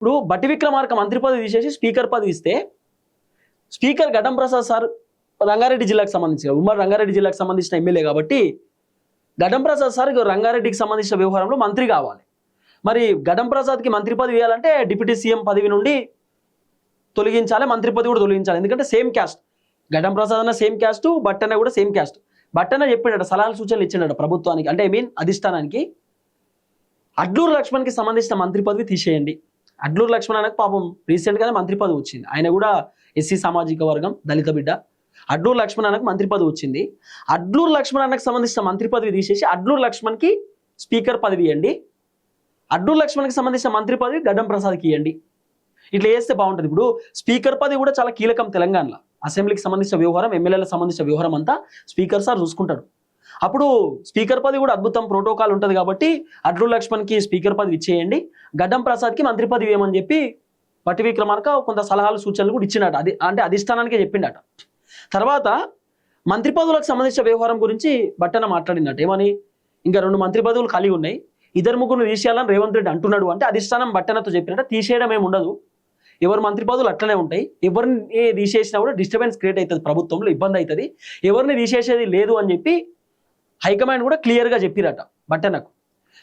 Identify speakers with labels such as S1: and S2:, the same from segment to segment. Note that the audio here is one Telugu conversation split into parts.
S1: ఇప్పుడు బట్టి విక్రమార్క మంత్రి పదవి తీసేసి స్పీకర్ పదవి ఇస్తే స్పీకర్ ఘటం ప్రసాద్ సార్ రంగారెడ్డి జిల్లాకు సంబంధించిన ఉమ్మడి రంగారెడ్డి జిల్లాకు సంబంధించిన ఎమ్మెల్యే కాబట్టి ఘటం ప్రసాద్ సార్ రంగారెడ్డికి సంబంధించిన వ్యవహారంలో మంత్రి కావాలి. మరి ఘటం ప్రసాద్కి మంత్రి పదవి ఇవ్వాలంటే డిప్యూటీ సీఎం పదవి నుండి తొలగించాలి, మంత్రి పదవి కూడా తొలగించాలి. ఎందుకంటే సేమ్ క్యాస్ట్, ఘటం ప్రసాద్ అన్న సేమ్ క్యాస్ట్, బట్టన్న కూడా సేమ్ క్యాస్ట్. బట్టన్న చెప్పాడట, సలహాలు సూచనలు ఇచ్చాడట ప్రభుత్వానికి, అంటే అధిష్టానానికి. అడ్లూరు లక్ష్మణ్కి సంబంధించిన మంత్రి పదవి తీసేయండి. అడ్లూరు లక్ష్మణ్ అనకు పాపం రీసెంట్గానే మంత్రి పదవి వచ్చింది. ఆయన కూడా ఎస్సీ సామాజిక వర్గం, దళిత బిడ్డ. అడ్లూరు లక్ష్మణ్ అన్నకు మంత్రి పదవి వచ్చింది. అడ్లూరు లక్ష్మణ్ అన్నకు సంబంధించిన మంత్రి పదవి తీసేసి అడ్లూరు లక్ష్మణ్కి స్పీకర్ పదవి ఇవ్వండి. అడ్లూరు లక్ష్మణ్కి సంబంధించిన మంత్రి పదవి ఘటం ప్రసాద్కి ఇవ్వండి. ఇట్లా చేస్తే బాగుంటుంది. ఇప్పుడు స్పీకర్ పదవి కూడా చాలా కీలకం తెలంగాణలో. అసెంబ్లీకి సంబంధించిన వ్యవహారం, ఎమ్మెల్యేలకు సంబంధించిన వ్యవహారం అంతా స్పీకర్ సార్ చూసుకుంటాడు. అప్పుడు స్పీకర్ పదవి కూడా అద్భుతం ప్రోటోకాల్ ఉంటుంది కాబట్టి అడ్లూరు లక్ష్మణ్కి స్పీకర్ పదవి ఇచ్చేయండి, ఘటం ప్రసాద్కి మంత్రి పదవి ఏమని చెప్పి బట్టి విక్రమార్క కొంత సలహాలు సూచనలు కూడా ఇచ్చినట. అది అంటే అధిష్టానానికే చెప్పిండట. తర్వాత మంత్రి పదవులకు సంబంధించిన వ్యవహారం గురించి బట్టన మాట్లాడినట్టు ఏమని, ఇంకా 2 మంత్రి పదవులు ఖాళీ ఉన్నాయి, 2-3 తీసేయాలని రేవంత్ రెడ్డి అంటున్నాడు. అంటే అధిష్టానం బట్టనతో చెప్పినట్టు తీసేయడం ఏమి ఉండదు, ఎవరు మంత్రి పదవులు అట్లనే ఉంటాయి, ఎవరిని తీసేసినా కూడా డిస్టర్బెన్స్ క్రియేట్ అవుతుంది, ప్రభుత్వంలో ఇబ్బంది అవుతుంది, ఎవరిని తీసేసేది లేదు అని చెప్పి హైకమాండ్ కూడా క్లియర్గా చెప్పిరట బట్టనకు.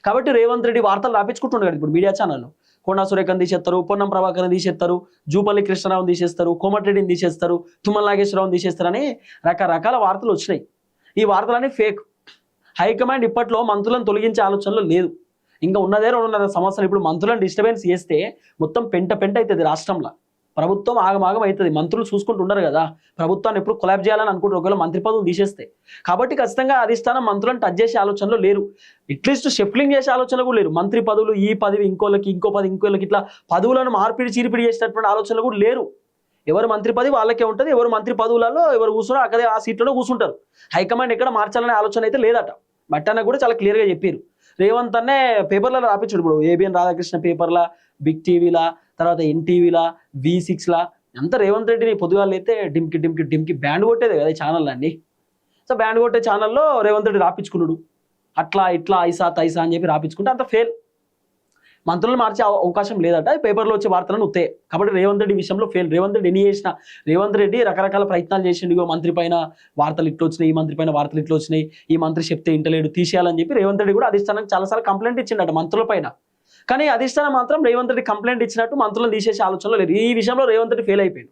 S1: కాబట్టి రేవంత్ రెడ్డి వార్తలు రాపించుకుంటున్నాడు ఇప్పుడు మీడియా ఛానల్లో. కొండా సురేఖను తీసేస్తారు, పొన్నం ప్రభాకర్ని తీసేస్తారు, జూపల్లి కృష్ణారావుని తీసేస్తారు, కోమటిరెడ్డిని తీసేస్తారు, తుమ్మల నాగేశ్వరరావుని తీసేస్తారని రకరకాల వార్తలు వచ్చినాయి. ఈ వార్తలన్నీ ఫేక్. హైకమాండ్ ఇప్పట్లో మంత్రులను తొలగించే ఆలోచనలో లేదు. ఇంకా ఉన్నదే 2.5 సంవత్సరాలు. ఇప్పుడు మంత్రులను డిస్టర్బెన్స్ చేస్తే మొత్తం పెంట అవుతుంది రాష్ట్రంలో, ప్రభుత్వం ఆగమాగం అవుతుంది. మంత్రులు చూసుకుంటూ ఉండరు కదా, ప్రభుత్వాన్ని ఎప్పుడు కొలాబ్ చేయాలని అనుకుంటారు ఒకవేళ మంత్రి పదవులు తీసేస్తే. కాబట్టి ఖచ్చితంగా అధిష్టానం మంత్రులను టచ్ చేసే ఆలోచనలో లేరు, అట్లీస్ట్ షిఫ్లింగ్ చేసే ఆలోచన కూడా లేరు. మంత్రి పదవులు ఈ పదవి ఇంకోళ్ళకి, ఇంకో పదవి ఇంకోళ్ళకి, ఇట్లా పదవులను మార్పిడి చీరిపిడి చేసేటటువంటి ఆలోచనలు కూడా లేరు. ఎవరు మంత్రి పదవి వాళ్ళకే ఉంటుంది, ఎవరు మంత్రి పదవులలో ఎవరు కూర్చున్నారో అక్కడే ఆ సీట్లలో కూర్చుంటారు. హైకమాండ్ ఎక్కడ మార్చాలనే ఆలోచన అయితే లేదట. బట్టన్న కూడా చాలా క్లియర్గా చెప్పారు. రేవంత్ అన్నే పేపర్లలో రాపించాడు. ఇప్పుడు ఏబిఎన్ రాధాకృష్ణ పేపర్లా, బిగ్ టీవీలా, తర్వాత ఎన్టీవీలా, V6లా అంతా రేవంత్ రెడ్డిని పొద్దుగాలు అయితే డింకి డింకి డింకి బ్యాండ్ కొట్టేది కదా ఛానల్ అన్ని. సో బ్యాండ్ కొట్టే ఛానల్లో రేవంత్ రెడ్డి రాపించుకున్నాడు. అట్లా ఇట్లా ఐసా తైసా అని చెప్పి రాపించుకుంటే అంత ఫెయిల్. మంత్రులను మార్చే అవకాశం లేదట, పేపర్లో వచ్చే వార్తలను ఉత్తాయి. కాబట్టి రేవంత్ రెడ్డి విషయంలో ఫెయిల్. రేవంత్ రెడ్డి ఎన్ని చేసినా, రేవంత్ రెడ్డి రకరకాల ప్రయత్నాలు చేసిండు. మంత్రి పైన వార్తలు ఇట్లా వచ్చినాయి, ఈ మంత్రి పైన వార్తలు ఇట్లా వచ్చినాయి, ఈ మంత్రి చెప్తే ఇంటలేడు, తీసేయాలని చెప్పి రేవంత్ రెడ్డి కూడా అధిష్టానానికి చాలాసార్లు కంప్లైంట్ ఇచ్చిండట మంత్రుల పైన. కానీ అధిష్టానం మాత్రం రేవంత్ రెడ్డి కంప్లైంట్ ఇచ్చినట్టు మంత్రులను తీసేసే ఆలోచనలో లేదు. ఈ విషయంలో రేవంత్ రెడ్డి ఫెయిల్ అయిపోయాడు.